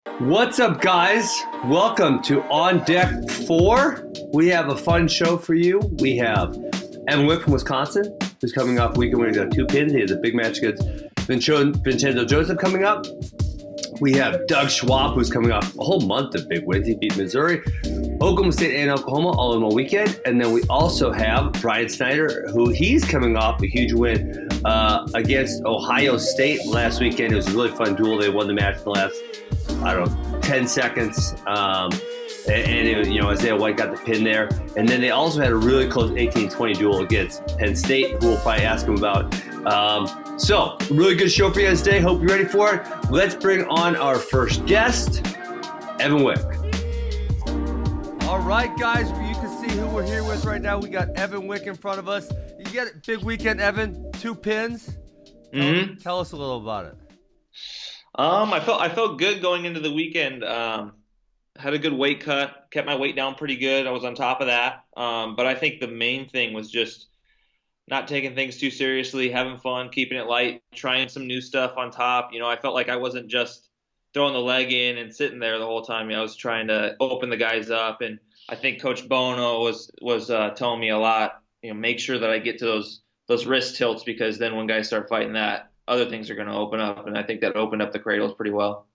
What's up, guys? Welcome to On Deck 4. We have a fun show for you. We have Evan Wick from Wisconsin, who's coming off weekend when he got 2 pins. He has a big match against Vincenzo Joseph coming up. We have Doug Schwab, who's coming off a whole month of big wins. He beat Missouri, Oklahoma State, and Oklahoma all in one weekend. And then we also have Bryan Snyder, who he's coming off a huge win against Ohio State last weekend. It was a really fun duel. They won the match in the last, 10 seconds. Isaiah White got the pin there. And then they also had a really close 18-20 duel against Penn State, who we'll probably ask him about. So, really good show for you guys today. Hope you're ready for it. Let's bring on our first guest, Evan Wick. All right, guys, you can see who we're here with right now. We got Evan Wick in front of us. You get a big weekend, Evan. 2 pins. Tell us a little about it. I felt good going into the weekend. Had a good weight cut, kept my weight down pretty good. I was on top of that. But I think the main thing was just not taking things too seriously, having fun, keeping it light, trying some new stuff on top. I felt like I wasn't just throwing the leg in and sitting there the whole time. I was trying to open the guys up, and I think Coach Bono was telling me a lot. Make sure that I get to those wrist tilts, because then when guys start fighting that, other things are going to open up, and I think that opened up the cradles pretty well.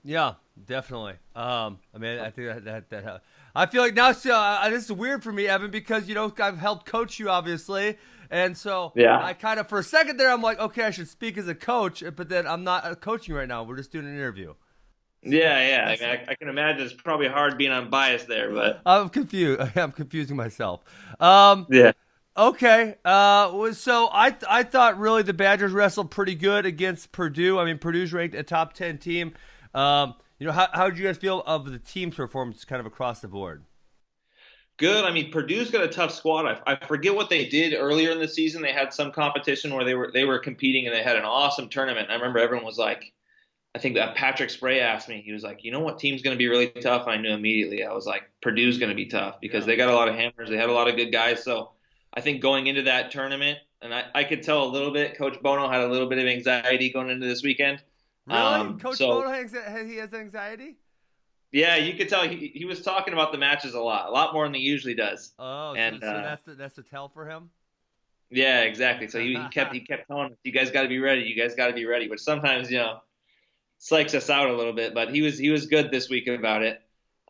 Yeah, definitely. I think that I feel like now this is weird for me, Evan, because I've helped coach you, obviously, and so yeah. I kind of for a second there I'm like, okay, I should speak as a coach, but then I'm not coaching right now. We're just doing an interview. Yeah. I can imagine it's probably hard being unbiased there, but I'm confused. I'm confusing myself. Yeah. Okay. So I thought really the Badgers wrestled pretty good against Purdue. I mean, Purdue's ranked a top 10 team. How did you guys feel of the team's performance kind of across the board? Good. I mean, Purdue's got a tough squad. I forget what they did earlier in the season. They had some competition where they were competing, and they had an awesome tournament. I remember everyone was like, I think that Patrick Spray asked me, he was like, what team's going to be really tough? And I knew immediately. I was like, Purdue's going to be tough, because they got a lot of hammers. They had a lot of good guys. So I think going into that tournament, and I could tell a little bit, Coach Bono had a little bit of anxiety going into this weekend. Really? Coach Bono has anxiety? Yeah, you could tell he was talking about the matches a lot more than he usually does. Oh, and so that's the tell for him? Yeah, exactly. So he kept telling us, you guys got to be ready. You guys got to be ready. Which sometimes psychs us out a little bit. But he was good this week about it.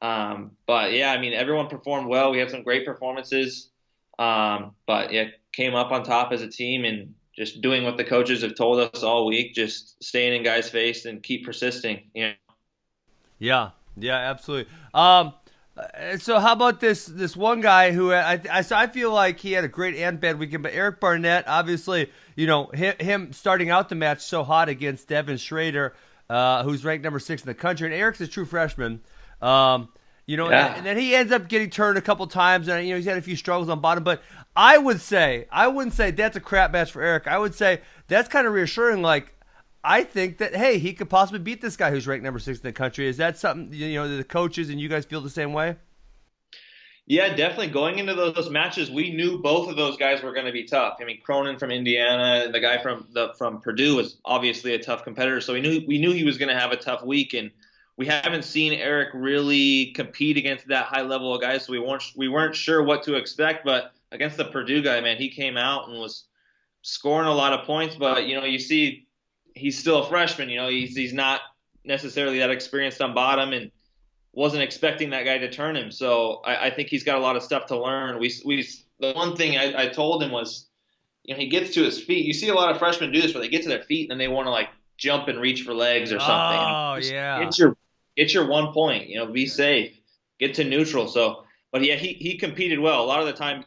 But yeah, I mean, everyone performed well. We had some great performances. But yeah, came up on top as a team and just doing what the coaches have told us all week, just staying in guys' face and keep persisting. Yeah, absolutely. So how about this one guy who I feel like he had a great and bad weekend, but Eric Barnett, obviously, him starting out the match so hot against Devin Schrader, who's ranked number 6 in the country, and Eric's a true freshman. And then he ends up getting turned a couple times, and he's had a few struggles on bottom. But I wouldn't say that's a crap match for Eric. I would say that's kind of reassuring. Like, I think that, hey, he could possibly beat this guy who's ranked number 6 in the country. Is that something the coaches and you guys feel the same way? Yeah, definitely. Going into those matches, we knew both of those guys were going to be tough. I mean, Cronin from Indiana, the guy from Purdue was obviously a tough competitor, so we knew he was going to have a tough week, and we haven't seen Eric really compete against that high level of guys, so we weren't sure what to expect. But against the Purdue guy, man, he came out and was scoring a lot of points. But you see, he's still a freshman. He's not necessarily that experienced on bottom, and wasn't expecting that guy to turn him. So I think he's got a lot of stuff to learn. The one thing I told him was, he gets to his feet. You see a lot of freshmen do this where they get to their feet and then they want to like jump and reach for legs or something. Oh, yeah. It's your 1 point. Be safe. Get to neutral. So, but yeah, he competed well. A lot of the time,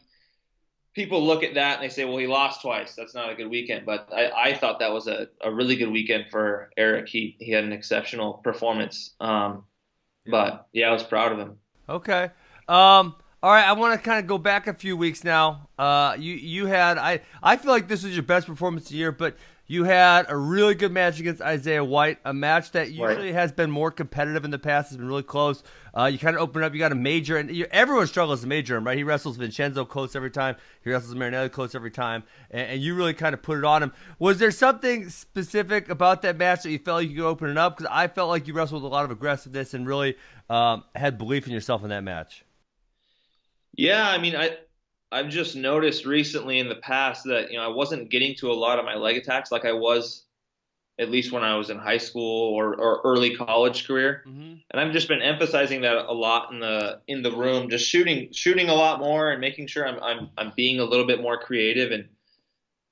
people look at that and they say, well, he lost twice. That's not a good weekend. But I thought that was a really good weekend for Eric. He had an exceptional performance. But yeah, I was proud of him. Okay. All right. I want to kind of go back a few weeks now. You had I feel like this was your best performance of the year, but You had a really good match against Isaiah White, a match that usually has been more competitive in the past. Has been really close. You kind of open up. You got a major, and everyone struggles to major him, right? He wrestles Vincenzo close every time. He wrestles Marinelli close every time, and you really kind of put it on him. Was there something specific about that match that you felt like you could open it up? Because I felt like you wrestled with a lot of aggressiveness and really had belief in yourself in that match. Yeah, I mean, I've just noticed recently in the past that, I wasn't getting to a lot of my leg attacks like I was at least when I was in high school or early college career. Mm-hmm. And I've just been emphasizing that a lot in the room, just shooting a lot more and making sure I'm being a little bit more creative and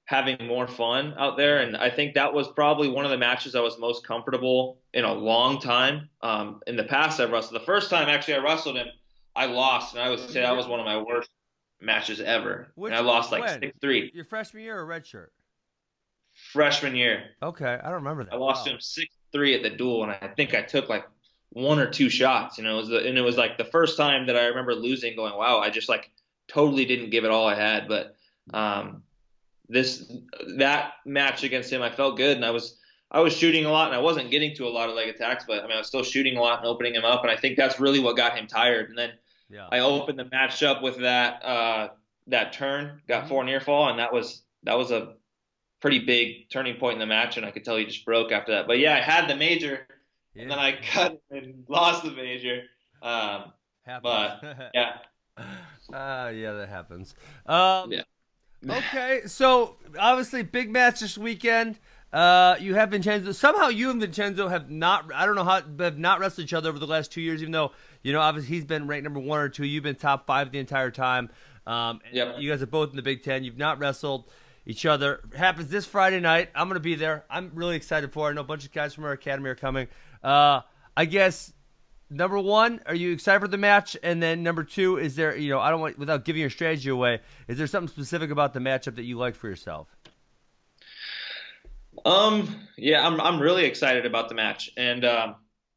having more fun out there. And I think that was probably one of the matches I was most comfortable in a long time. In the past I've wrestled. The first time actually I wrestled him, I lost, and I would say that was one of my worst matches ever. And I lost like 6-3. Your freshman year or red shirt? Freshman year. Okay, I don't remember that. I lost to him 6-3 at the duel, and I think I took like 1 or 2 shots. It was like the first time that I remember losing, going, wow, I just like totally didn't give it all I had. But that match against him, I felt good, and I was shooting a lot, and I wasn't getting to a lot of leg attacks, but I mean I was still shooting a lot and opening him up, and I think that's really what got him tired. And then I opened the match up with that turn, got 4 near fall, and that was a pretty big turning point in the match, and I could tell he just broke after that. But yeah, I had the major, and then I cut and lost the major. But yeah. Yeah, that happens. Yeah. Okay, so obviously big match this weekend. You have Vincenzo. Somehow you and Vincenzo have not, I don't know how, have not wrestled each other over the last 2 years, even though, obviously he's been ranked number 1 or 2. You've been top 5 the entire time. Yep. You guys are both in the Big Ten. You've not wrestled each other. It happens this Friday night. I'm going to be there. I'm really excited for it. I know a bunch of guys from our academy are coming. I guess, number 1, are you excited for the match? And then number 2, is there, I don't want, without giving your strategy away, is there something specific about the matchup that you like for yourself? Yeah, I'm really excited about the match, and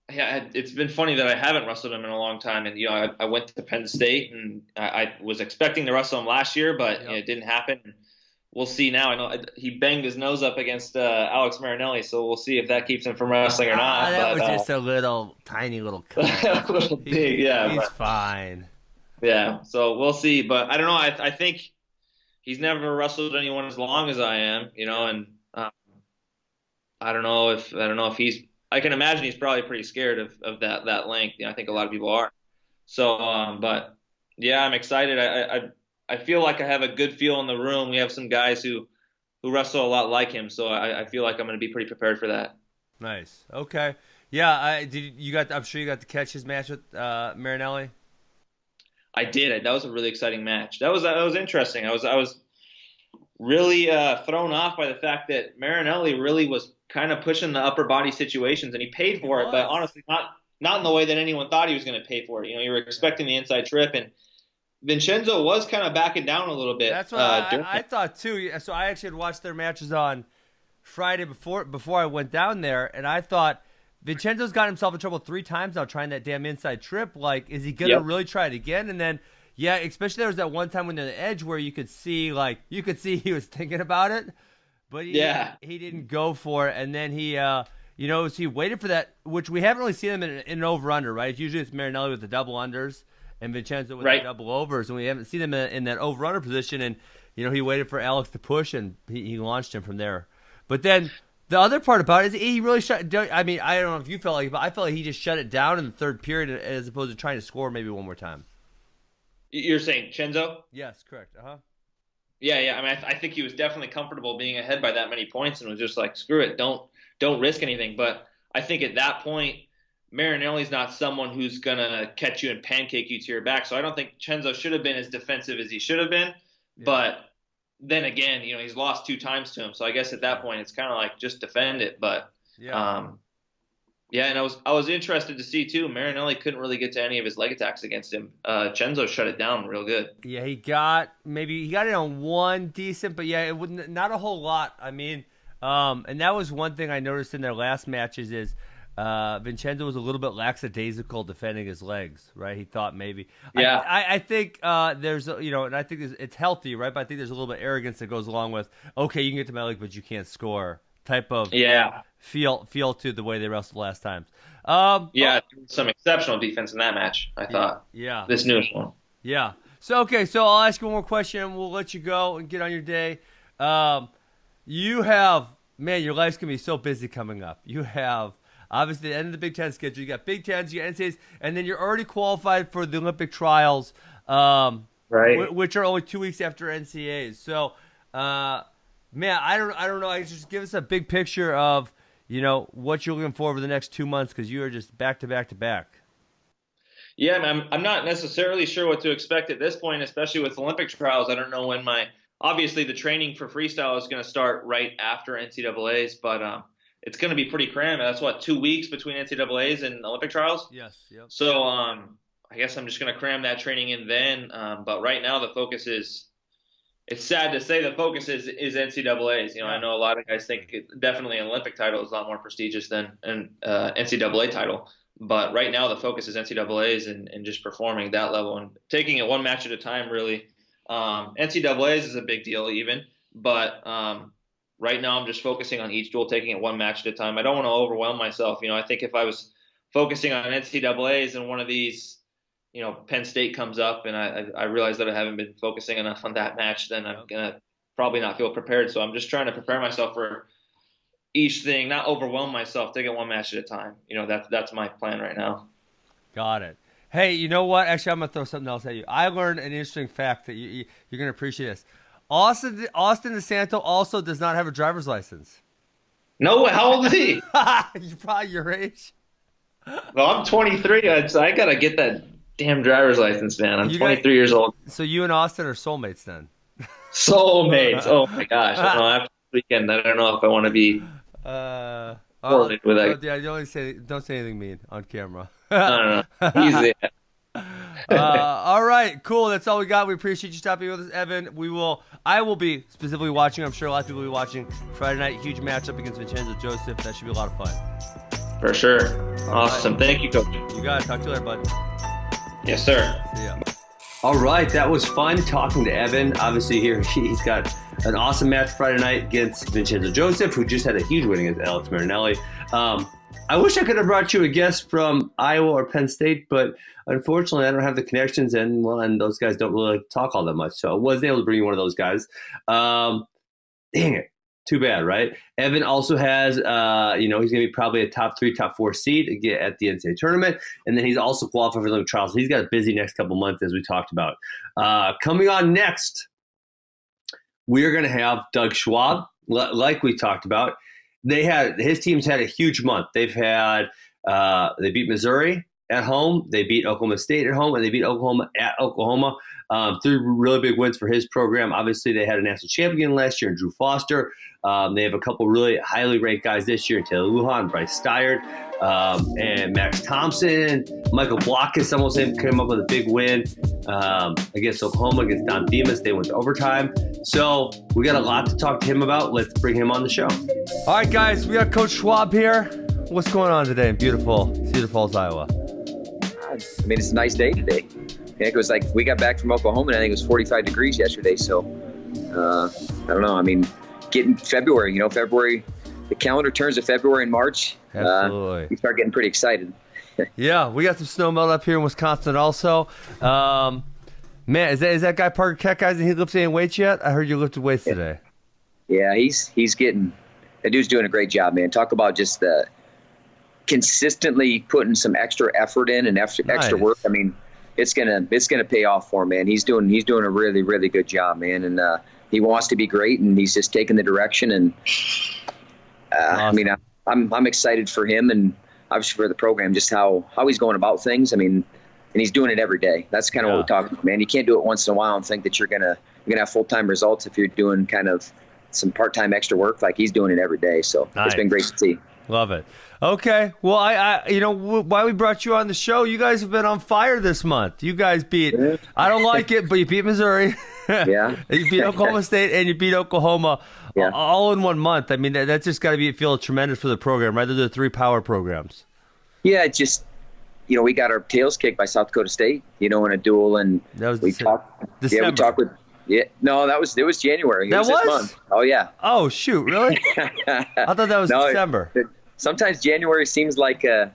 it's been funny that I haven't wrestled him in a long time. And I went to Penn State, and I was expecting to wrestle him last year, but it didn't happen. We'll see now. I know he banged his nose up against Alex Marinelli, so we'll see if that keeps him from wrestling or not. That was just a tiny little cut. A little big, yeah. He's fine. Yeah, so we'll see. But I don't know. I think he's never wrestled anyone as long as I am, and I don't know if he's. I can imagine he's probably pretty scared of that length. I think a lot of people are. So, but yeah, I'm excited. I feel like I have a good feel in the room. We have some guys who wrestle a lot like him, so I feel like I'm going to be pretty prepared for that. Nice. Okay. Yeah. I'm sure you got to catch his match with Marinelli. I did. That was a really exciting match. That was interesting. I was really thrown off by the fact that Marinelli really was kind of pushing the upper body situations, and he paid for it, but honestly not in the way that anyone thought he was going to pay for it. You were expecting the inside trip, and Vincenzo was kind of backing down a little bit. That's what I thought too. So I actually had watched their matches on Friday before I went down there, and I thought Vincenzo's got himself in trouble 3 times now trying that damn inside trip. Like, is he gonna really try it again? And then, yeah, especially there was that one time when they're on the edge where you could see he was thinking about it, but he didn't go for it. And then he he waited for that, which we haven't really seen him in an over-under, right? Usually it's Marinelli with the double unders and Vincenzo with the double overs, and we haven't seen him in that over-under position. And, he waited for Alex to push, and he launched him from there. But then the other part about it is he really shut. I mean, I don't know if you felt like it, but I felt like he just shut it down in the third period as opposed to trying to score maybe one more time. You're saying Chenzo? Yes, correct. Yeah. I mean, I think he was definitely comfortable being ahead by that many points and was just like, screw it, don't risk anything. But I think at that point, Marinelli's not someone who's gonna catch you and pancake you to your back. So I don't think Chenzo should have been as defensive as he should have been. Yeah. But then again, he's lost 2 times to him. So I guess at that point, it's kind of like just defend it. But and I was interested to see too. Marinelli couldn't really get to any of his leg attacks against him. Chenzo shut it down real good. Yeah, he got it on one decent, but yeah, it wouldn't, not a whole lot. I mean, and that was one thing I noticed in their last matches is Vincenzo was a little bit lackadaisical defending his legs. Right, he thought maybe. Yeah, I think there's and I think it's healthy, right? But I think there's a little bit of arrogance that goes along with, okay, you can get to my leg, but you can't score type of feel to the way they wrestled last time. Some exceptional defense in that match, I thought. Yeah. This newest one. Yeah. So I'll ask you one more question, and we'll let you go and get on your day. You have, man, your life's going to be so busy coming up. You have, obviously, the end of the Big Ten schedule. You got Big Tens, you got NCAAs, and then you're already qualified for the Olympic trials, right? Which are only 2 weeks after NCAAs. So, man, I don't know. Just give us a big picture of, what you're looking for over the next 2 months, because you are just back to back to back. Yeah, I'm not necessarily sure what to expect at this point, especially with Olympic trials. I don't know when obviously the training for freestyle is going to start right after NCAAs, but it's going to be pretty crammed. That's 2 weeks between NCAAs and Olympic trials. Yes. Yep. So I guess I'm just going to cram that training in then. But right now the focus is. It's sad to say the focus is NCAAs. I know a lot of guys think definitely an Olympic title is a lot more prestigious than an NCAA title. But right now the focus is NCAAs and just performing at that level and taking it one match at a time, really. NCAAs is a big deal even. But right now I'm just focusing on each duel, taking it one match at a time. I don't want to overwhelm myself. I think if I was focusing on NCAAs and one of these – Penn State comes up and I realize that I haven't been focusing enough on that match, then I'm going to probably not feel prepared. So I'm just trying to prepare myself for each thing, not overwhelm myself, take it one match at a time. That's my plan right now. Got it. Hey, you know what? Actually, I'm going to throw something else at you. I learned an interesting fact that you're going to appreciate this. Austin DeSanto also does not have a driver's license. No, how old is he? You're probably your age. Well, I'm 23. I got to get that damn driver's license, man. I'm 23 years old. So you and Austin are soulmates then? Soulmates. Oh my gosh. After the weekend, I don't know if I want to be with that. Yeah, don't say anything mean on camera. I don't know. Easy. All right, cool. That's all we got. We appreciate you stopping with us, Evan. I will be specifically watching. I'm sure a lot of people will be watching Friday night. Huge matchup against Vincenzo Joseph. That should be a lot of fun. For sure. Awesome. Thank you, Coach. You got it. Talk to you later, bud. Yes, sir. See ya. All right, that was fun talking to Evan. Obviously, here he's got an awesome match Friday night against Vincenzo Joseph, who just had a huge win against Alex Marinelli. I wish I could have brought you a guest from Iowa or Penn State, but unfortunately, I don't have the connections, and those guys don't really talk all that much. So I wasn't able to bring you one of those guys. Dang it. Too bad, right? Evan also has, he's going to be probably a top 3, top 4 seed at the NCAA tournament. And then he's also qualified for the Olympic trials. So he's got a busy next couple months, as we talked about. Coming on next, we're going to have Doug Schwab, like we talked about. His team's had a huge month. They beat Missouri at home. They beat Oklahoma State at home, and they beat Oklahoma at Oklahoma. 3 really big wins for his program. Obviously, they had a national champion last year in Drew Foster. They have a couple really highly ranked guys this year, Taylor Lujan, Bryce Steyert, and Max Thompson. Michael Blockus almost came up with a big win against Oklahoma, against Don Demas. They went to overtime. So we got a lot to talk to him about. Let's bring him on the show. All right, guys, we got Coach Schwab here. What's going on today in beautiful Cedar Falls, Iowa? I mean, it's a nice day today. It was like we got back from Oklahoma, and I think it was 45 degrees yesterday. So, I don't know. I mean, getting February, February, the calendar turns to February and March. Absolutely. We start getting pretty excited. Yeah, we got some snow melt up here in Wisconsin also. Man, is that guy Parker Keck, guys, and he lifted any weights yet? I heard you lifted weights today. Yeah, he's getting – that dude's doing a great job, man. Talk about just the consistently putting some extra effort in and extra work. I mean, it's gonna pay off for him, man. He's doing a really, really good job, man. And he wants to be great, and he's just taking the direction. And awesome. I mean, I'm excited for him, and obviously for the program, just how he's going about things. I mean, and he's doing it every day. That's kind of what we're talking about, man. You can't do it once in a while and think that you're gonna have full-time results if you're doing kind of some part-time extra work like he's doing it every day. So It's been great to see. Love it. Okay. Well, I why we brought you on the show, you guys have been on fire this month. You guys beat, I don't like it, but you beat Missouri. Yeah. You beat Oklahoma State and you beat Oklahoma all in 1 month. I mean, that's just got to feel tremendous for the program, right? They're the 3 power programs. Yeah, it just, we got our tails kicked by South Dakota State, in a duel. And that was we talked with Yeah, no, it was January. That was this month. Oh yeah. Oh shoot, really? I thought that was December. Sometimes January seems like a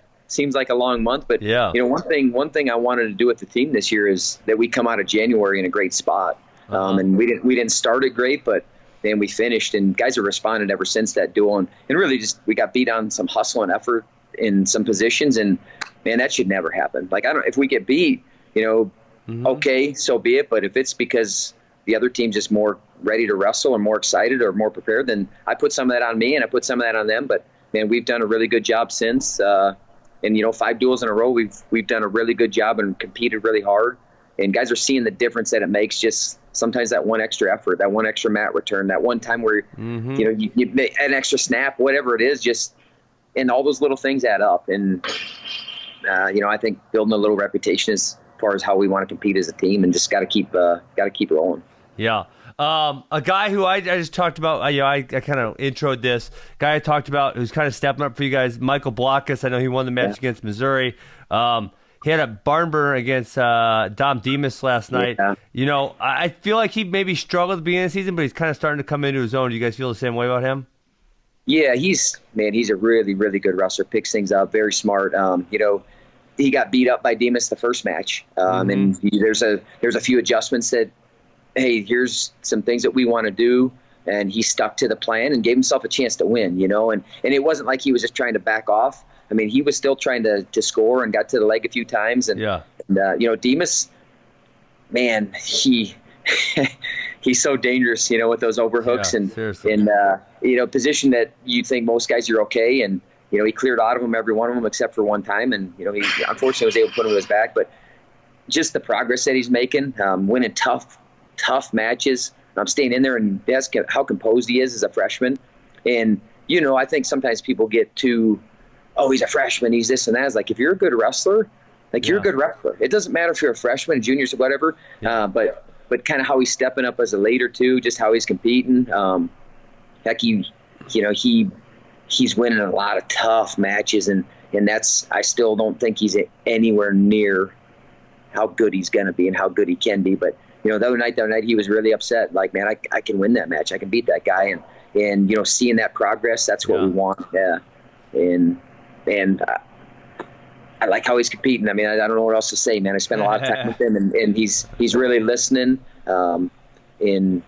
long month, but yeah. One thing I wanted to do with the team this year is that we come out of January in a great spot. And we didn't start it great, but then we finished, and guys have responded ever since that duel. And really just we got beat on some hustle and effort in some positions, and man, that should never happen. Like if we get beat, okay, so be it. But if it's because the other team's just more ready to wrestle or more excited or more prepared, then I put some of that on me and I put some of that on them. But man, we've done a really good job since. And 5 duels in a row, we've done a really good job and competed really hard. And guys are seeing the difference that it makes. Just sometimes that one extra effort, that one extra mat return, that one time where you make an extra snap, whatever it is, and all those little things add up. And I think building a little reputation as far as how we want to compete as a team, and just got to keep rolling. Yeah. A guy who I just talked about, I kind of introed this guy I talked about who's kind of stepping up for you guys, Michael Blockus. I know he won the match against Missouri. He had a barn burner against Dom Demas last night. Yeah. I feel like he maybe struggled at the beginning of the season, but he's kind of starting to come into his own. Do you guys feel the same way about him? Yeah, he's a really, really good wrestler. Picks things up, very smart. He got beat up by Demas the first match, and there's a few adjustments that, hey, here's some things that we want to do, and he stuck to the plan and gave himself a chance to win, and it wasn't like he was just trying to back off. I mean, he was still trying to score and got to the leg a few times, and Demas, man, he's so dangerous, with those overhooks and position that you think most guys are okay, and he cleared out of them, every one of them except for one time, and he unfortunately was able to put him to his back, but just the progress that he's making, winning tough matches. I'm staying in there, and that's how composed he is as a freshman. And, I think sometimes people get too, oh, he's a freshman, he's this and that. It's like, if you're a good wrestler, you're a good wrestler. It doesn't matter if you're a freshman, juniors, or whatever, but kind of how he's stepping up as a leader too, just how he's competing. He's winning a lot of tough matches, and I still don't think he's anywhere near how good he's going to be and how good he can be. But, the other night he was really upset. Like, man, I can win that match. I can beat that guy. And seeing that progress, that's what we want. Yeah. And I like how he's competing. I mean, I don't know what else to say, man. I spent a lot of time with him, and he's really listening, and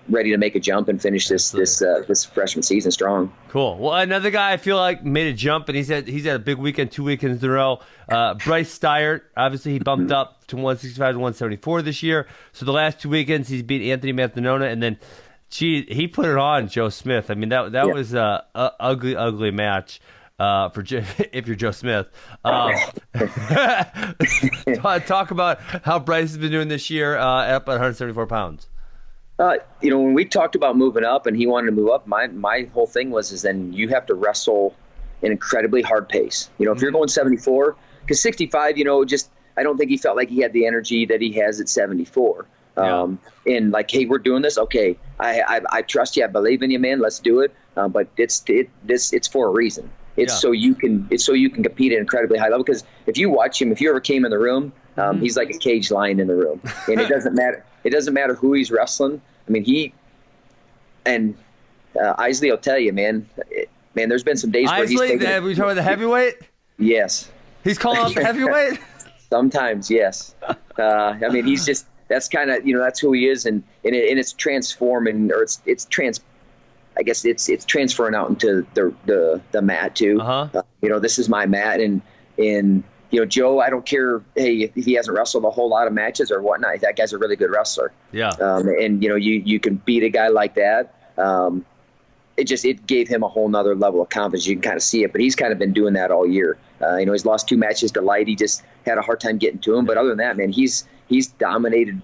ready to make a jump and finish this freshman season strong. Cool. Well, another guy I feel like made a jump, and he's had a big weekend, 2 weekends in a row. Bryce Snyder, obviously he bumped up to 165 to 174 this year. So the last 2 weekends he's beat Anthony Mantanona, and then he put it on Joe Smith. I mean, that was a ugly match. If you're Joe Smith, talk about how Bryce has been doing this year, up at 174 pounds. When we talked about moving up and he wanted to move up, my whole thing was then you have to wrestle an incredibly hard pace. If you're going 74, because 65, I don't think he felt like he had the energy that he has at 74. And like, hey, we're doing this. Okay, I trust you. I believe in you, man. Let's do it. But it's for a reason. So you can compete at an incredibly high level. Because if you watch him, if you ever came in the room, he's like a caged lion in the room, and it doesn't matter. It doesn't matter who he's wrestling. I mean, Isley will tell you, man. There's been some days where he's taking. We talking about the heavyweight? Yes. He's calling up the heavyweight. Sometimes, yes. He's just, that's kind of, that's who he is, and it's transforming, or I guess it's transferring out into the mat too. This is my mat, and Joe, I don't care, hey, if he hasn't wrestled a whole lot of matches or whatnot, that guy's a really good wrestler. Yeah. And you can beat a guy like that. It gave him a whole nother level of confidence. You can kind of see it, but he's kind of been doing that all year. He's lost 2 matches to Light. He just had a hard time getting to him. But other than that, man, he's dominated,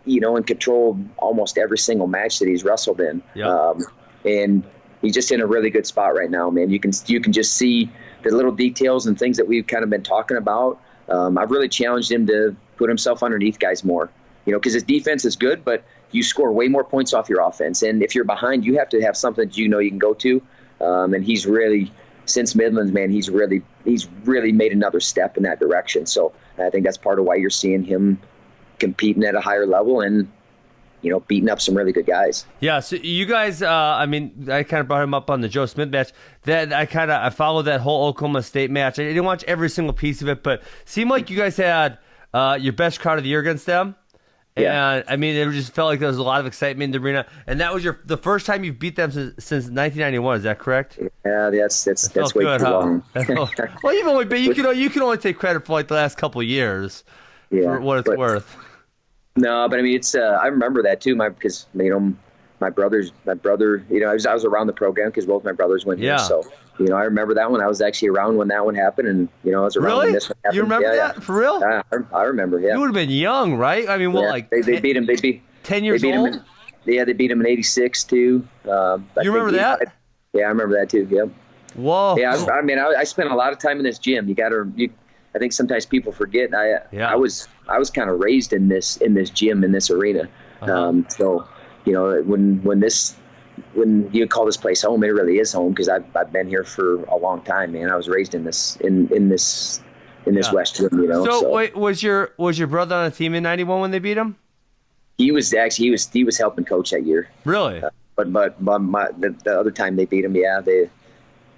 and controlled almost every single match that he's wrestled in. Yep. And he's just in a really good spot right now, man. You can just see the little details and things that we've kind of been talking about. I've really challenged him to put himself underneath guys more, because his defense is good, but you score way more points off your offense. And if you're behind, you have to have something that you can go to. And he's really, since Midlands, man, he's really made another step in that direction. So I think that's part of why you're seeing him competing at a higher level. And, beating up some really good guys. Yeah, so you guys, I kind of brought him up on the Joe Smith match. I followed that whole Oklahoma State match. I didn't watch every single piece of it, but it seemed like you guys had your best crowd of the year against them. Yeah. And it just felt like there was a lot of excitement in the arena. And that was the first time you've beat them since 1991. Is that correct? Yeah, that's way good, too long. Well, you've only been, you can only take credit for like the last couple of years for what it's worth. No, but I mean, it's I remember that too. Because my brother, I was around the program because both my brothers went here. So I remember that one. I was actually around when that one happened, and I was around when this one happened. You remember that for real? I remember. Yeah, you would have been young, right? I mean, they beat him. They beat 10 years old. They beat him in '86 too. You remember that? Yeah, I remember that too. Yeah. Whoa. Yeah, I spent a lot of time in this gym. I think sometimes people forget. I was kind of raised in this gym, in this arena. So when you call this place home, it really is home because I've been here for a long time, man. I was raised in this West Gym, So wait, was your brother on a team in '91 when they beat him? He was helping coach that year. Really? But the other time they beat him, yeah, they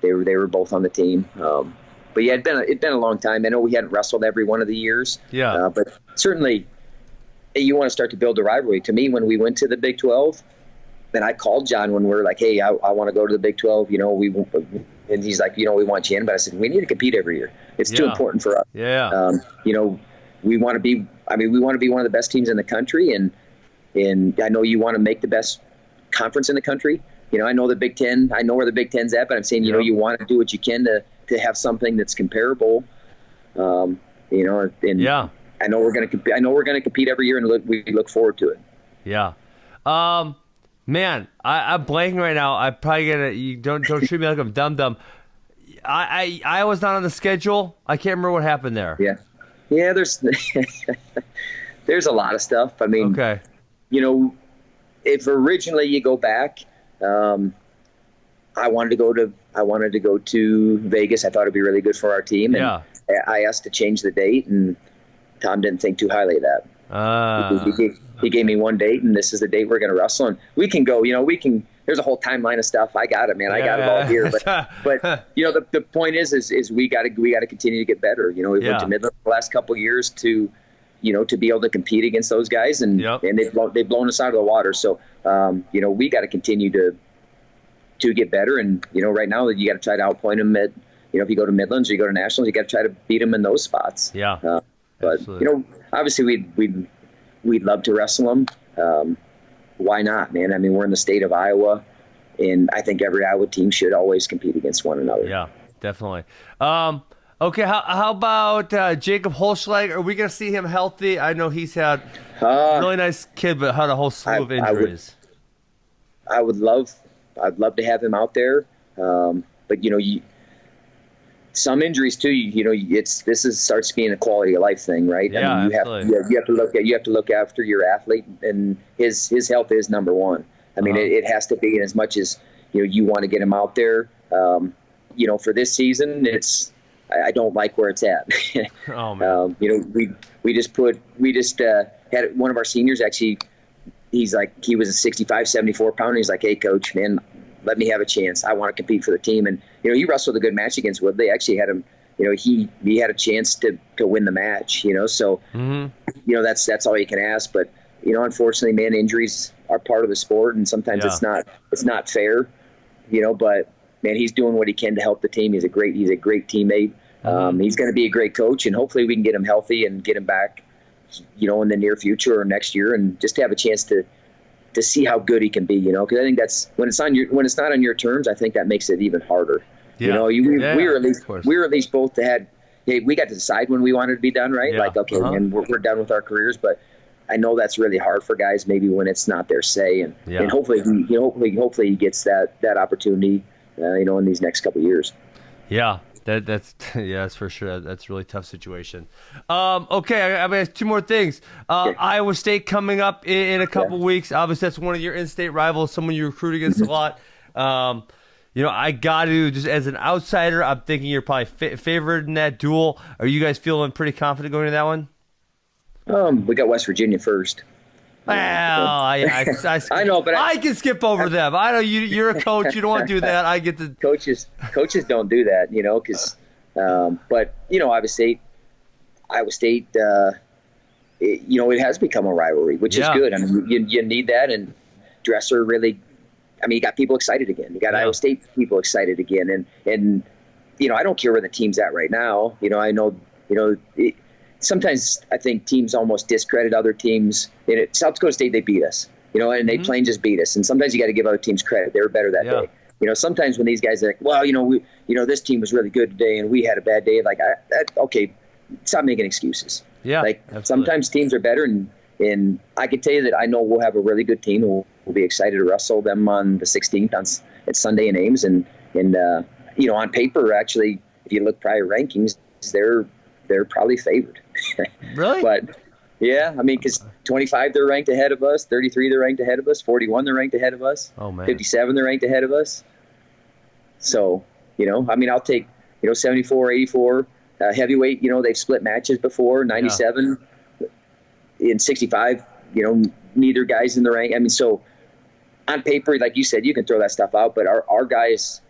were both on the team. But yeah, it'd been a long time. I know we hadn't wrestled every one of the years. Yeah. But certainly, you want to start to build a rivalry. To me, when we went to the Big 12, then I called John when we were like, hey, I want to go to the Big 12. And he's like, we want you in. But I said, we need to compete every year. It's too important for us. Yeah. We want to be. We want to be one of the best teams in the country, and I know you want to make the best conference in the country. I know the Big Ten. I know where the Big Ten's at, but I'm saying, you want to do what you can to have something that's comparable. And I know we're going to compete every year, and we look forward to it. Yeah. Man, I'm blanking right now. I probably you don't treat me like I'm dumb. I was not on the schedule. I can't remember what happened there. Yeah. There's there's a lot of stuff. I mean, okay. If originally you go back, I wanted to go to Vegas. I thought it'd be really good for our team, and I asked to change the date, and Tom didn't think too highly of that. He gave me one date, and this is the date we're going to wrestle, and we can go. There's a whole timeline of stuff. I got it, man. I got it all here. But the point is we got to continue to get better. We went to Midland the last couple of years to be able to compete against those guys, and they've blown us out of the water. So we got to continue to get better, and right now you got to try to outpoint them at if you go to Midlands or you go to Nationals, you got to try to beat them in those spots. Yeah. But obviously we'd love to wrestle them. Why not, man? I mean, we're in the state of Iowa, and I think every Iowa team should always compete against one another. Yeah, definitely. Okay, how about Jacob Holschlag? Are we going to see him healthy? I know he's had a really nice kid, but had a whole slew of injuries. I'd love to have him out there, but some injuries too. Starts being a quality of life thing, right? Yeah, I mean, you have to look after your athlete, and his health is number one. I mean, it has to be, and as much as you want to get him out there, for this season, I don't like where it's at. Oh man. We just had one of our seniors actually. He was a 65, 74 pounder. He's like, hey, coach, man, let me have a chance. I want to compete for the team. And, he wrestled a good match against Wood. They actually had him, he had a chance to win the match, so, that's all you can ask. But, unfortunately, man, injuries are part of the sport, and sometimes it's not fair, but man, he's doing what he can to help the team. He's a great teammate. He's going to be a great coach, and hopefully we can get him healthy and get him back, in the near future or next year, and just have a chance to see how good he can be, because I think that's when it's not on your terms, I think that makes it even harder. Yeah. We were at least both we got to decide when we wanted to be done, right? Yeah. And we're done with our careers, but I know that's really hard for guys maybe when it's not their say, and hopefully he gets that opportunity, in these next couple of years. Yeah. That's for sure. That's a really tough situation. Okay, I have two more things. Iowa State coming up in a couple weeks. Obviously, that's one of your in-state rivals, someone you recruit against a lot. I got to, just as an outsider, I'm thinking you're probably favored in that duel. Are you guys feeling pretty confident going to that one? We got West Virginia first. Well, I know, but I can skip over them. I know you're a coach. You don't want to do that. I get the coaches don't do that, because, but Iowa State, it has become a rivalry, which is good. I mean, you need that, and Dresser really. I mean, you got people excited again. You got Iowa State people excited again, and I don't care where the team's at right now. I know, sometimes I think teams almost discredit other teams. South Dakota State, they beat us, and they plain just beat us. And sometimes you got to give other teams credit. They were better that day. Sometimes when these guys are like, well, this team was really good today and we had a bad day. Like, okay, stop making excuses. Yeah. Like sometimes teams are better, and I can tell you that I know we'll have a really good team. We'll be excited to wrestle them on the 16th it's Sunday in Ames, and on paper, actually, if you look prior rankings, they're probably favored. Really? But yeah, I mean, because 25 they're ranked ahead of us, 33 they're ranked ahead of us, 41 they're ranked ahead of us, 57 they're ranked ahead of us. So I'll take 74, 84 heavyweight. They've split matches before. 97 in 65. Neither guy's in the rank. I mean, so on paper, like you said, you can throw that stuff out, but our guys.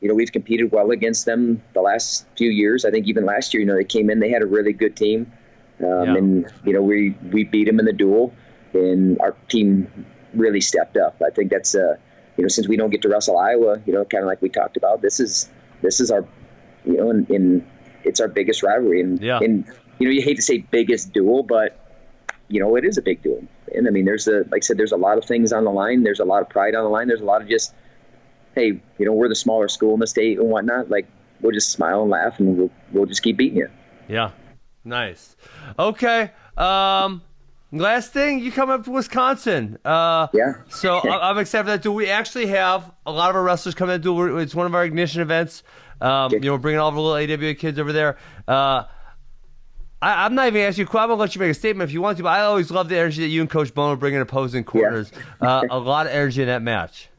We've competed well against them the last few years. I think even last year, they came in, they had a really good team. And, we beat them in the duel, and our team really stepped up. I think that's, since we don't get to wrestle Iowa, kind of like we talked about, this is our, and it's our biggest rivalry. And you hate to say biggest duel, but, it is a big duel. And I mean, like I said, there's a lot of things on the line. There's a lot of pride on the line. There's a lot of just, hey, we're the smaller school in the state and whatnot. Like, we'll just smile and laugh, and we'll just keep beating you. Yeah, nice. Okay. Last thing, you come up to Wisconsin. Yeah. So I'm excited for that. Do we actually have a lot of our wrestlers come in? It's one of our ignition events. We're bringing all the little AWA kids over there. I'm not even asking you. I'm gonna let you make a statement if you want to. But I always love the energy that you and Coach Bono bring in opposing corners. Yeah. A lot of energy in that match.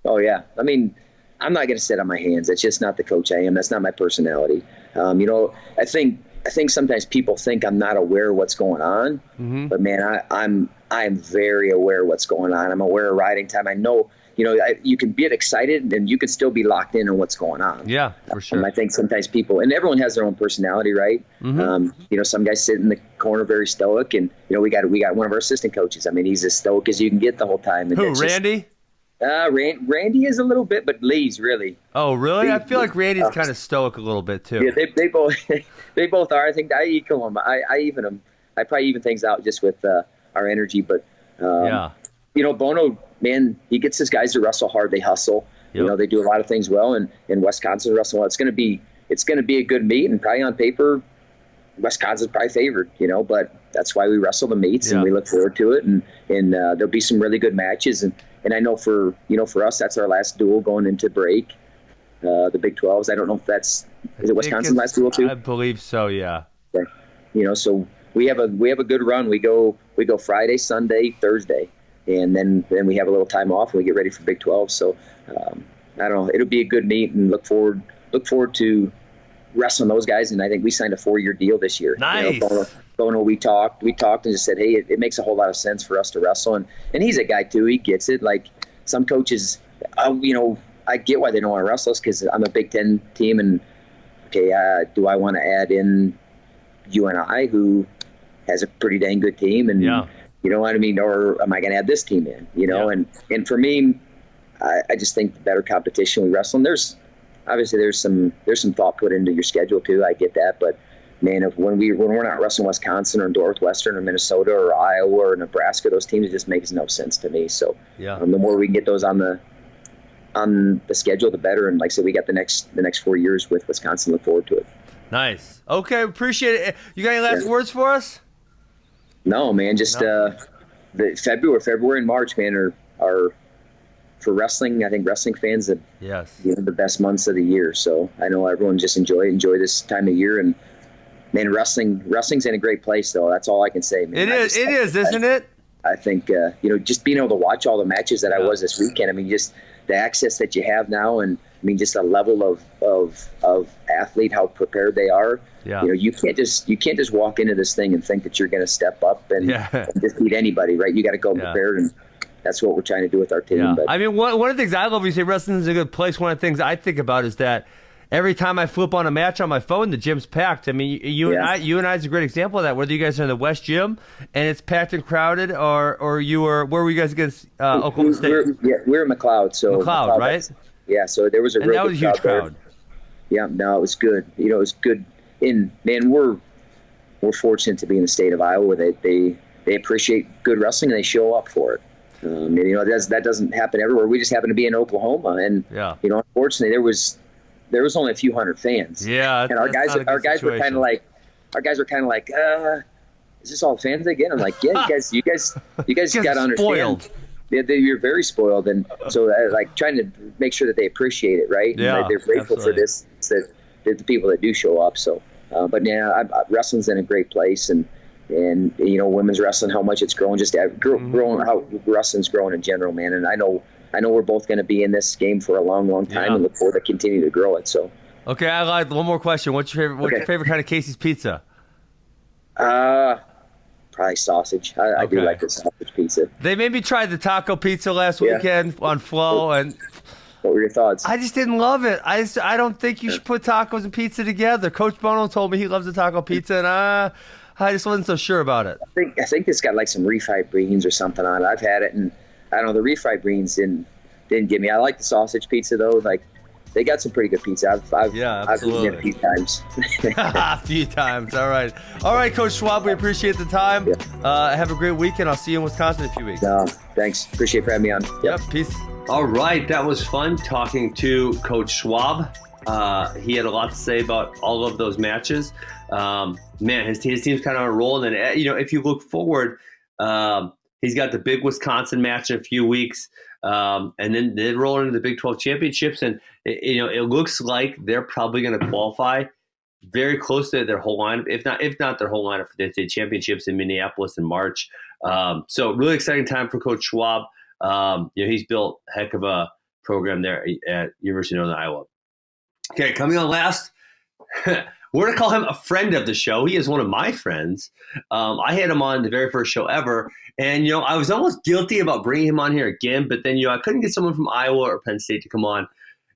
Oh, yeah. I mean, I'm not going to sit on my hands. That's just not the coach I am. That's not my personality. I think sometimes people think I'm not aware of what's going on. Mm-hmm. But, man, I'm very aware of what's going on. I'm aware of riding time. I know, you can get excited and you can still be locked in on what's going on. Yeah, for sure. I think sometimes people, and everyone has their own personality, right? Mm-hmm. Some guys sit in the corner very stoic, and, we got one of our assistant coaches. I mean, he's as stoic as you can get the whole time. And who, Randy? Randy is a little bit, but Lee's really. Oh, really? I feel like Randy's kind of stoic a little bit too. Yeah, they both are. I think I equal them. I even them. I probably even things out just with our energy. But Bono, man, he gets his guys to wrestle hard. They hustle. Yep. They do a lot of things well, and Wisconsin wrestle well. It's going to be a good meet, and probably on paper, Wisconsin's probably favored. But that's why we wrestle the meets, and we look forward to it, and there'll be some really good matches, and I know for us, that's our last duel going into break, the Big 12s. I don't know if is it Wisconsin's last duel too? I believe so, yeah. Okay. So we have a good run. We go Friday, Sunday, Thursday, and then we have a little time off and we get ready for Big 12. So I don't know. It'll be a good meet, and look forward to wrestling those guys. And I think we signed a 4-year deal this year. Nice. Bono, we talked and just said, hey, it makes a whole lot of sense for us to wrestle. And he's a guy too. He gets it. Like some coaches, I get why they don't want to wrestle us, because I'm a Big Ten team, and do I want to add in UNI, who has a pretty dang good team, and you know what I mean, or am I going to add this team in? And for me, I just think the better competition we wrestle. And there's some thought put into your schedule too. I get that, but man, when we're not wrestling Wisconsin or Northwestern or Minnesota or Iowa or Nebraska, those teams, it just makes no sense to me. So the more we can get those on the schedule, the better. And like I said, we got the next 4 years with Wisconsin. Look forward to it. Nice. Okay, appreciate it. You got any last words for us? No, man. Just the February and March, man, are for wrestling. I think wrestling fans the best months of the year. So I know everyone just enjoy this time of year. And man, wrestling's in a great place, though. That's all I can say, man. It is, isn't it? I think just being able to watch all the matches that I was this weekend. I mean, just the access that you have now, and I mean, just a level of athlete, how prepared they are. Yeah. You know, you can't just walk into this thing and think that you're going to step up and just beat anybody, right? You got to go prepared, and that's what we're trying to do with our team. Yeah. But I mean, one of the things I love when you say wrestling is a good place. One of the things I think about is that every time I flip on a match on my phone, the gym's packed. I mean, you and I is a great example of that. Whether you guys are in the West Gym and it's packed and crowded, or you were, where were you guys against Oklahoma State? We're in McLead, so McLead, right? Yeah, so there was a real good huge crowd. Yeah, no, it was good. You know, it was good. And man, we're fortunate to be in the state of Iowa. They appreciate good wrestling and they show up for it. And, you know, that doesn't happen everywhere. We just happen to be in Oklahoma, and you know, unfortunately, there was only a few hundred fans. Yeah, and our guys were kind of like, is this all fans again? I'm like, yeah, you guys got to understand. Spoiled. You're very spoiled, and so like trying to make sure that they appreciate it, right? Yeah, and they're grateful for this. That the people that do show up. So, but yeah, wrestling's in a great place, and you know, women's wrestling, how much it's grown, just growing, how wrestling's grown in general, man. And I know we're both going to be in this game for a long, long time, and look forward to continue to grow it. So, okay, I lied. One more question. What's your favorite kind of Casey's pizza? Probably sausage. I do like the sausage pizza. They made me try the taco pizza last weekend on Flow, and what were your thoughts? I just didn't love it. I don't think you should put tacos and pizza together. Coach Bono told me he loves the taco pizza, and I just wasn't so sure about it. I think it's got like some refried beans or something on it. I've had it, and I don't know, the refried beans didn't get me. I like the sausage pizza though. Like, they got some pretty good pizza. I've eaten it a few times. A few times. All right, Coach Schwab. We appreciate the time. Have a great weekend. I'll see you in Wisconsin in a few weeks. Thanks. Appreciate for having me on. Yep. Peace. All right, that was fun talking to Coach Schwab. He had a lot to say about all of those matches. Man, his team's kind of on a roll. And then, you know, if you look forward, he's got the big Wisconsin match in a few weeks. And then they roll into the Big 12 championships, and you know, it looks like they're probably going to qualify very close to their whole lineup, if not their whole lineup for the NCAA championships in Minneapolis in March. So really exciting time for Coach Schwab. You know, he's built a heck of a program there at University of Northern Iowa. Okay, coming on last, we're going to call him a friend of the show. He is one of my friends. I had him on the very first show ever. And, you know, I was almost guilty about bringing him on here again. But then, you know, I couldn't get someone from Iowa or Penn State to come on.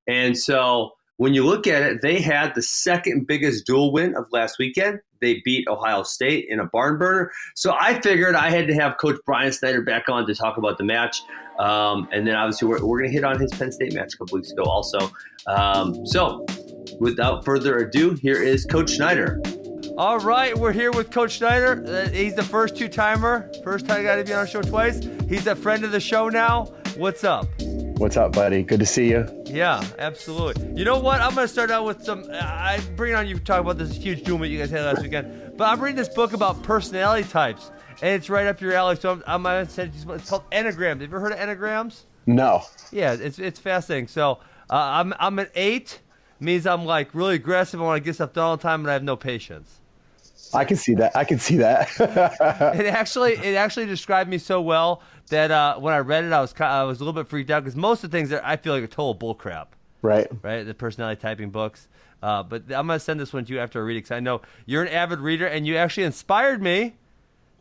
And so when you look at it, they had the second biggest dual win of last weekend. They beat Ohio State in a barn burner. So I figured I had to have Coach Bryan Snyder back on to talk about the match. And then obviously we're going to hit on his Penn State match a couple weeks ago also. So without further ado, here is Coach Snyder. All right, we're here with Coach Snyder. He's the first two-timer. First time guy to be on our show twice. He's a friend of the show now. What's up? What's up, buddy? Good to see you. Yeah, absolutely. You know what? I'm going to start out with some. I bring on you to talk about this huge duel you guys had last weekend. But I'm reading this book about personality types, and it's right up your alley. So I'm going to send you. It's called Enneagrams. Have you ever heard of Enneagrams? No. Yeah, it's fascinating. So I'm an 8. Means I'm like really aggressive. I want to get stuff done all the time, and I have no patience. I can see that. It actually described me so well that when I read it, I was a little bit freaked out because most of the things that I feel like are total bullcrap. Right. The personality typing books. But I'm going to send this one to you after I read it because I know you're an avid reader, and you actually inspired me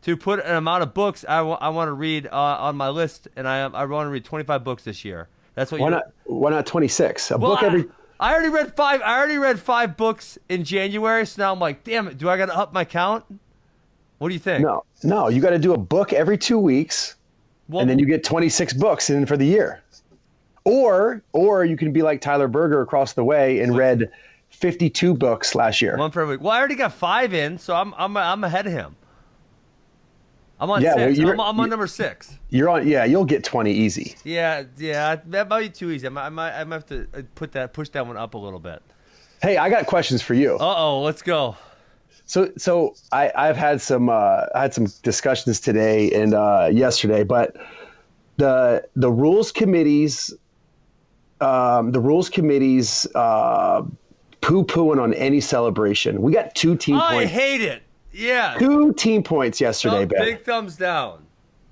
to put an amount of books I want to read on my list, and I want to read 25 books this year. That's what. Why not 26? Book every. I already read 5. I already read 5 books in January, so now I'm like, damn it, do I got to up my count? What do you think? No, you got to do a book every 2 weeks, and then you get 26 books in for the year. Or you can be like Tyler Berger across the way and read 52 books last year. One per week. Well, I already got 5 in, so I'm ahead of him. I'm on 6. I'm on number 6. You're on. Yeah, you'll get 20 easy. Yeah, that might be too easy. I might have to push that one up a little bit. Hey, I got questions for you. Let's go. So I've had some discussions today and yesterday, but the rules committees poo-pooing on any celebration. We got 2 team points. I hate it. Yeah. 2 team points yesterday, Ben. Big thumbs down.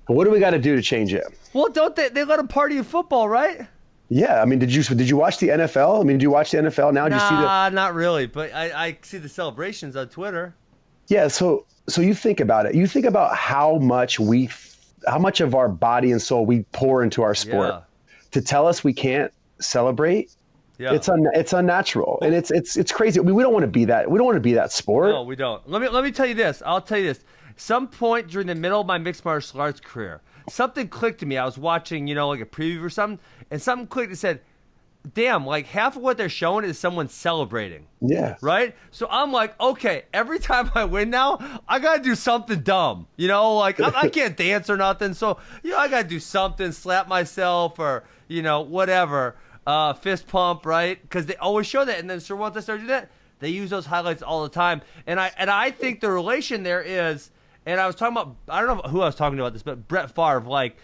What do we got to do to change it? Well, don't they let them party in football, right? Yeah, I mean, did you watch the NFL? I mean, did you watch the NFL now? Did you see the? Not really, but I see the celebrations on Twitter. Yeah, so you think about it. You think about how much of our body and soul we pour into our sport. Yeah. To tell us we can't celebrate, Yeah. it's unnatural, and it's crazy. I mean, we don't want to be that. We don't want to be that sport. No, we don't. Let me tell you this. I'll tell you this. Some point during the middle of my mixed martial arts career, something clicked to me. I was watching, like a preview or something, and something clicked and said, damn, like half of what they're showing is someone celebrating. Yeah. Right? So I'm like, okay, every time I win now, I got to do something dumb. Like I can't dance or nothing. So, I got to do something, slap myself or, whatever, fist pump, right? Because they always show that. And then once I start doing that, they use those highlights all the time. And I think the relation there is, and I was talking about, I don't know who I was talking about this, but Brett Favre, like,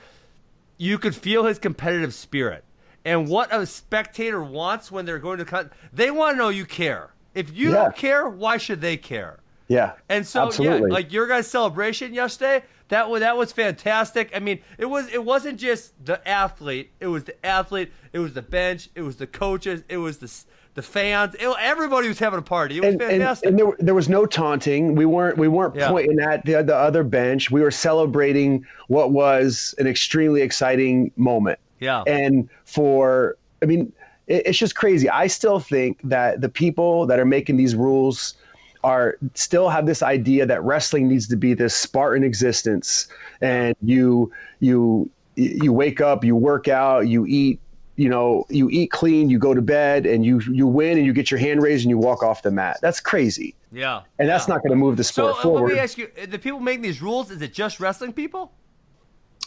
you could feel his competitive spirit. And what a spectator wants when they're going to they want to know you care. If you don't care, why should they care? Yeah. And so, absolutely. like your guys' celebration yesterday, that was fantastic. I mean, it wasn't just the athlete. It was the athlete. It was the bench. It was the coaches. It was the fans. Everybody was having a party. It was fantastic. And there was no taunting. We weren't pointing at the other bench. We were celebrating what was an extremely exciting moment. Yeah. And it's just crazy. I still think that the people that are making these rules still have this idea that wrestling needs to be this Spartan existence. And you wake up, you work out, you eat clean, you go to bed, and you win, and you get your hand raised, and you walk off the mat. That's crazy. Yeah. And that's not going to move the sport forward. Let me ask you, the people making these rules, is it just wrestling people?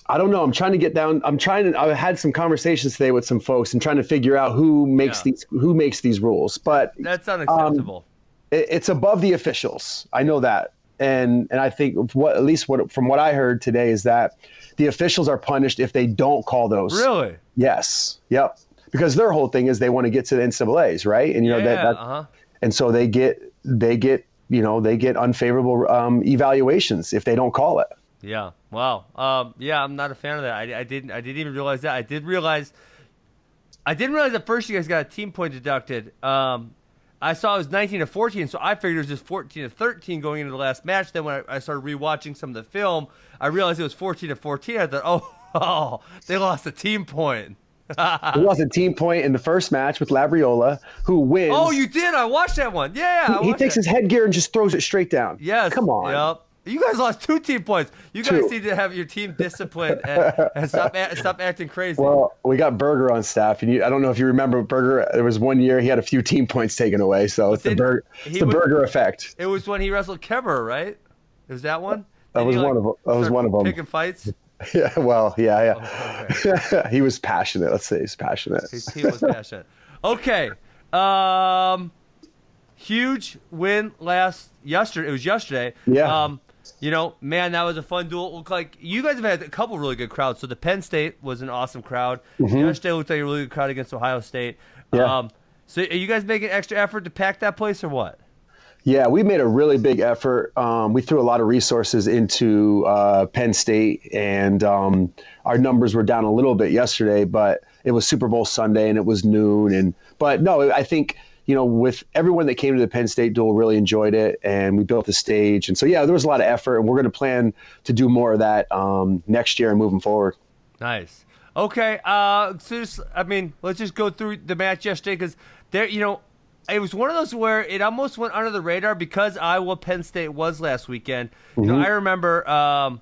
I don't know. I'm trying to get down. I had some conversations today with some folks and trying to figure out who makes these rules. But that's unacceptable. It's above the officials. I know that. And I think from what I heard today is that the officials are punished if they don't call those. Really? Yes. Yep. Because their whole thing is they want to get to the NCAAs, right? And and so they get unfavorable evaluations if they don't call it. Yeah. Wow. I'm not a fan of that. I didn't even realize that. I didn't realize at first you guys got a team point deducted. I saw it was 19-14, so I figured it was just 14-13 going into the last match. Then when I started rewatching some of the film, I realized it was 14-14. I thought, oh, they lost a team point. They lost a team point in the first match with Labriola, who wins. Oh, you did? I watched that one. Yeah. He takes his headgear and just throws it straight down. Yes. Come on. Yep. You guys lost 2 team points. You guys need to have your team disciplined and stop acting crazy. Well, we got Berger on staff, and I don't know if you remember Berger. There was one year he had a few team points taken away, so it's the Berger effect. It was when he wrestled Kemmerer, right? Was that one? That was one of them. Picking fights. Yeah. Well, yeah. Oh, okay. He was passionate. Let's say he's passionate. He was passionate. Okay. Huge win yesterday. It was yesterday. Yeah. Man, that was a fun duel. It looked like you guys have had a couple really good crowds. So the Penn State was an awesome crowd. Mm-hmm. Yesterday looked like a really good crowd against Ohio State. Yeah. So are you guys making extra effort to pack that place or what? Yeah, we made a really big effort. We threw a lot of resources into Penn State, and our numbers were down a little bit yesterday, but it was Super Bowl Sunday and it was noon. But no, I think with everyone that came to the Penn State duel really enjoyed it, and we built the stage. And so, yeah, there was a lot of effort, and we're going to plan to do more of that next year and moving forward. Nice. Okay. Let's just go through the match yesterday because it was one of those where it almost went under the radar because Iowa Penn State was last weekend. Mm-hmm. I remember I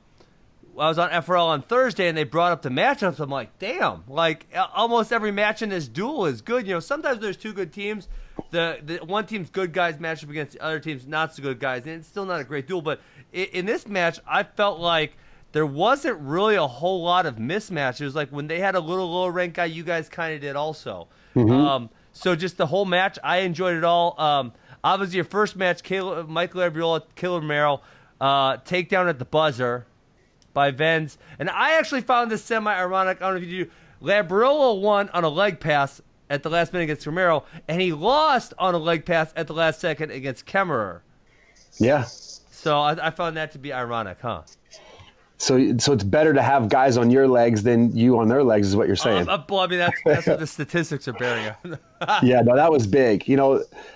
was on FRL on Thursday and they brought up the matchups. I'm like, damn, like almost every match in this duel is good. Sometimes there's 2 good teams. The one team's good guys match up against the other team's not so good guys, and it's still not a great duel. But in this match, I felt like there wasn't really a whole lot of mismatches. Like when they had a little lower ranked guy, you guys kind of did also. Mm-hmm. So just the whole match, I enjoyed it all. Obviously, your first match, Michael Labriola, Killer Romero, takedown at the buzzer by Venz. And I actually found this semi-ironic. I don't know if you do. Labriola won on a leg pass at the last minute against Romero, and he lost on a leg pass at the last second against Kemmerer. Yeah. So I found that to be ironic, huh? So it's better to have guys on your legs than you on their legs, is what you're saying. Well, I mean, that's what the statistics are bearing out. Yeah, no, that was big.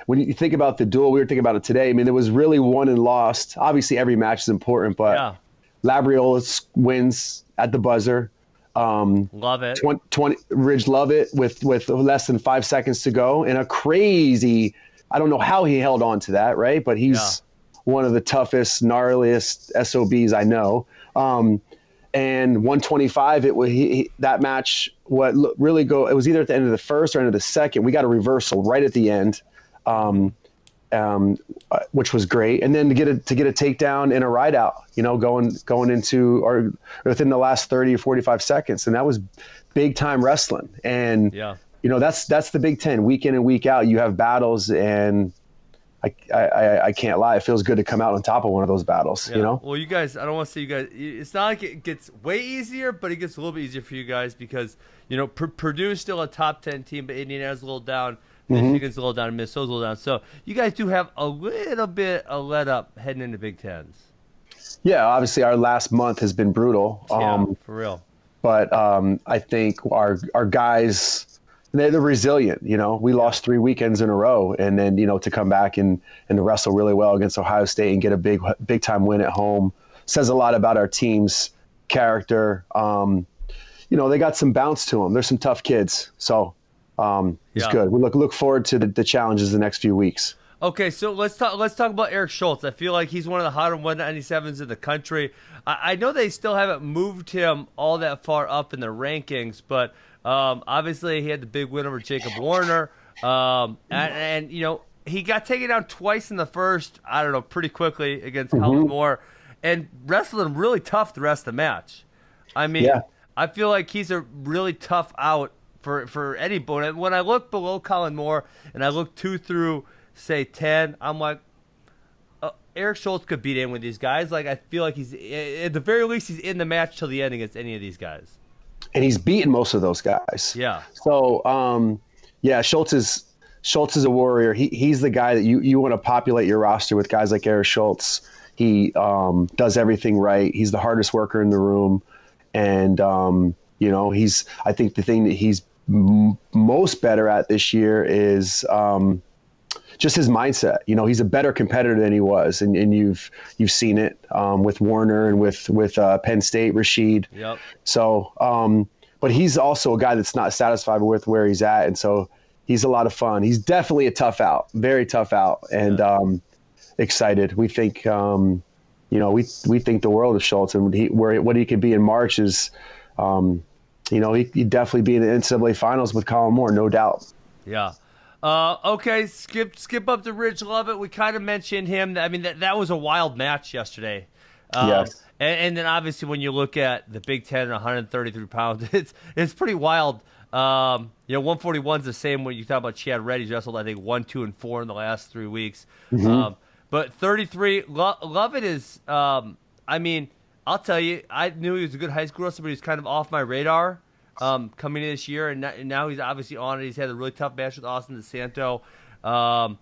When you think about the duel, we were thinking about it today. I mean, it was really won and lost. Obviously, every match is important, but Labriola wins at the buzzer. Love it. 20 Ridge love it with less than 5 seconds to go, and a crazy. I don't know how he held on to that, right? But he's one of the toughest, gnarliest SOBs I know. And 125, that match. It was either at the end of the first or end of the second. We got a reversal right at the end, which was great. And then to get a takedown and a ride out, going into or within the last 30 or 45 seconds, and that was big time wrestling. And that's the Big Ten. Week in and week out, you have battles, and I can't lie. It feels good to come out on top of one of those battles, Well, you guys, I don't want to say you guys. It's not like it gets way easier, but it gets a little bit easier for you guys because, Purdue's still a top 10 team, but Indiana's a little down. Michigan's a little down, and Minnesota's a little down. So you guys do have a little bit of let up heading into Big Tens. Yeah, obviously our last month has been brutal. For real. But I think our guys, they're resilient. We lost 3 weekends in a row, and then to come back and to wrestle really well against Ohio State and get a big time win at home says a lot about our team's character. They got some bounce to them. They're some tough kids, so it's good. We look forward to the challenges the next few weeks. Okay, so let's talk about Eric Schultz. I feel like he's one of the hotter 197s in the country. I know they still haven't moved him all that far up in the rankings, but obviously he had the big win over Jacob Warner, and he got taken down twice in the first. I don't know, pretty quickly against Colin Moore, and wrestled him really tough the rest of the match. I mean, I feel like he's a really tough out for any opponent. When I look below Colin Moore and I look 2 through say 10, I'm like, Eric Schultz could beat in with these guys. Like, I feel like he's, at the very least, he's in the match till the end against any of these guys. And he's beaten most of those guys. Yeah. So, Schultz is a warrior. He's the guy that you want to populate your roster with, guys like Eric Schultz. He does everything right. He's the hardest worker in the room. And, I think the thing that he's most better at this year is just his mindset. He's a better competitor than he was, and you've seen it with Warner and with Penn State, Rashid. Yep. So, but he's also a guy that's not satisfied with where he's at, and so he's a lot of fun. He's definitely a tough out, very tough out, and excited. We think, we think the world of Schultz, and what he could be in March is, he'd definitely be in the NCAA finals with Colin Moore, no doubt. Yeah. Okay, skip up to Ridge Lovett. We kind of mentioned him. I mean, that was a wild match yesterday. Yes. And then obviously when you look at the Big Ten at 133 pounds, it's pretty wild. 141's the same when you talk about Chad Reddy. He's wrestled, I think, 1, 2, and 4 in the last 3 weeks. But 33, Lovett is, I'll tell you, I knew he was a good high school wrestler, but he's kind of off my radar. Coming in this year, and now he's obviously on it. He's had a really tough match with Austin DeSanto. And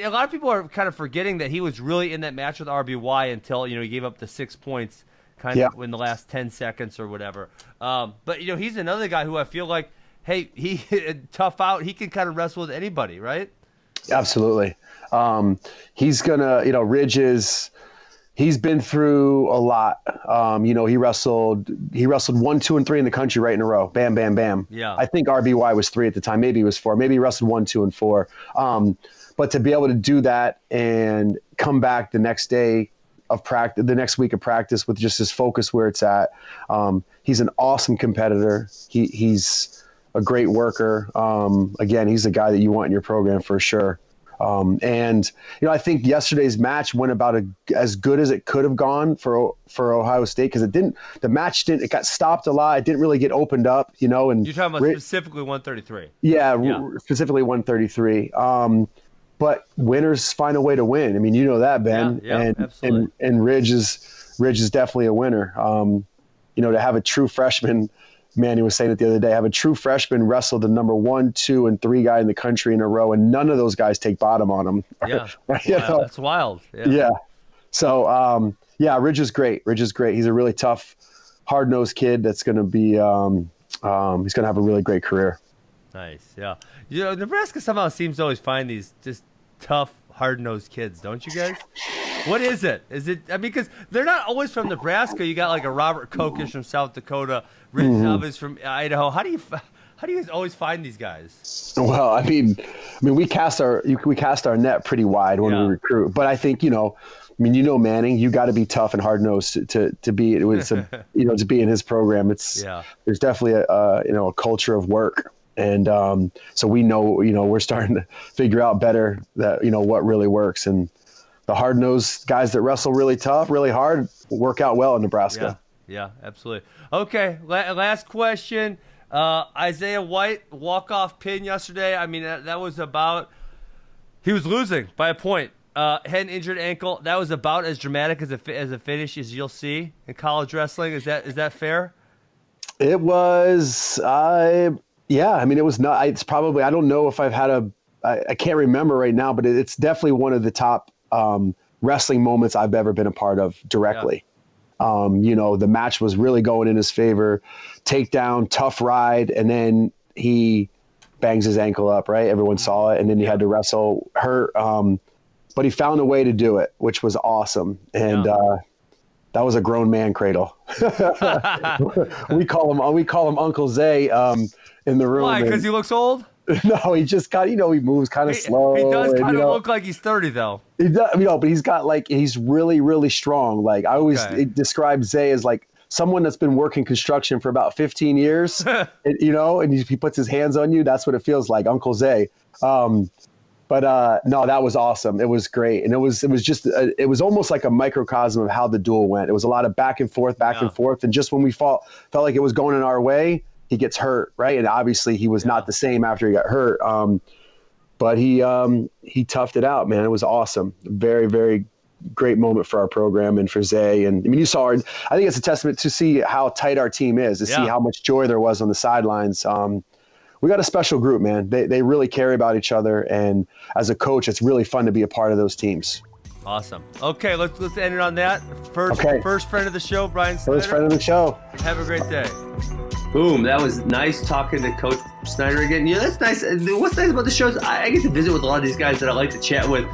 a lot of people are kind of forgetting that he was really in that match with RBY until he gave up the 6 points kind of in the last 10 seconds or whatever. But he's another guy who I feel like, hey, he tough out. He can kind of wrestle with anybody, right? Absolutely. He's gonna, Ridge is. He's been through a lot. He wrestled 1, 2, and 3 in the country right in a row. Bam, bam, bam. Yeah. I think RBY was 3 at the time. Maybe he was 4. Maybe he wrestled 1, 2, and 4. But to be able to do that and come back the next day of practice, the next week of practice with just his focus where it's at. He's an awesome competitor. He's a great worker. Again, he's the guy that you want in your program for sure. I think yesterday's match went about as good as it could have gone for Ohio State, because it got stopped a lot. It didn't really get opened up, and you're talking about specifically 133. Yeah, specifically 133. But winners find a way to win. I mean, you know that, Ben. Yeah, absolutely. And Ridge is definitely a winner. To have a true freshman. Manny was saying it the other day, have a true freshman wrestle the number 1, 2, and 3 guy in the country in a row, and none of those guys take bottom on him. Yeah. Right? Wow, that's wild. Yeah. So, Yeah, Ridge is great. He's a really tough, hard-nosed kid that's going to be. He's going to have a really great career. Nice. Yeah. Nebraska somehow seems to always find these just tough, hard-nosed kids, don't you guys? What is it? Is it? I mean, because they're not always from Nebraska. You got like a Robert Kokish from South Dakota, Rich Elvis from Idaho. How do you guys always find these guys? Well, I mean, we cast our net pretty wide when we recruit. But I think Manning, you got to be tough and hard nosed to be to be in his program. There's definitely a culture of work, and so we know we're starting to figure out better that what really works, and the hard nosed guys that wrestle really tough, really hard, work out well in Nebraska. Yeah, absolutely. Okay, last question. Isaiah White walk-off pin yesterday. I mean, that was about – he was losing by a point. Had an injured ankle. That was about as dramatic as a finish as you'll see in college wrestling. Is that fair? It was yeah. I mean, it was not – it's probably – I don't know if I've had I can't remember right now, but it's definitely one of the top wrestling moments I've ever been a part of directly. Yeah. The match was really going in his favor, takedown, tough ride, and then he bangs his ankle up, right? Everyone saw it, and then he had to wrestle hurt. But he found a way to do it, which was awesome. And that was a grown man cradle. we call him Uncle Zay in the room. Why? Because he looks old? No, he just got, he moves kind of slow. He does kind of look like he's 30 though. He does, but he's got he's really, really strong. Like I always describe Zay as like someone that's been working construction for about 15 years, and he puts his hands on you. That's what it feels like, Uncle Zay. No, that was awesome. It was great. And it was almost like a microcosm of how the duel went. It was a lot of back and forth. And just when we felt like it was going in our way, he gets hurt, right? And obviously he was not the same after he got hurt. But he toughed it out, man. It was awesome. Very, very great moment for our program and for Zay. And I mean, you saw, I think it's a testament to see how tight our team is, to see how much joy there was on the sidelines. We got a special group, man. They really care about each other. And as a coach, it's really fun to be a part of those teams. Awesome. Okay, let's end it on that. First friend of the show, Bryan Snyder. First friend of the show. Have a great day. Boom. That was nice talking to Coach Snyder again. That's nice. What's nice about the show is I get to visit with a lot of these guys that I like to chat with,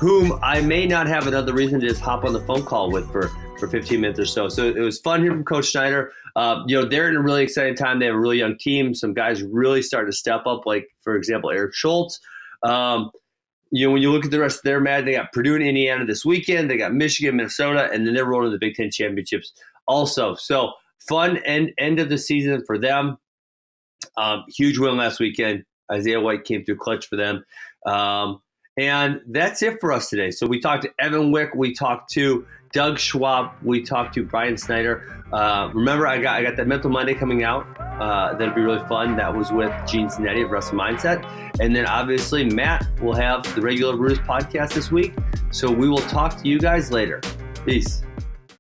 whom I may not have another reason to just hop on the phone call with for 15 minutes or so. So it was fun hearing from Coach Snyder. They're in a really exciting time. They have a really young team. Some guys really starting to step up, like, for example, Eric Schultz. When you look at the rest of their match, they got Purdue and Indiana this weekend. They got Michigan, Minnesota, and then they're rolling the Big Ten championships also. So fun end of the season for them. Huge win last weekend. Isaiah White came through clutch for them. And that's it for us today. So we talked to Evan Wick. We talked to Doug Schwab. We talked to Bryan Snyder. Remember, I got that Mental Monday coming out. That'll be really fun. That was with Gene Cinetti of Wrestling Mindset. And then obviously Matt will have the regular RUDIS podcast this week. So we will talk to you guys later. Peace.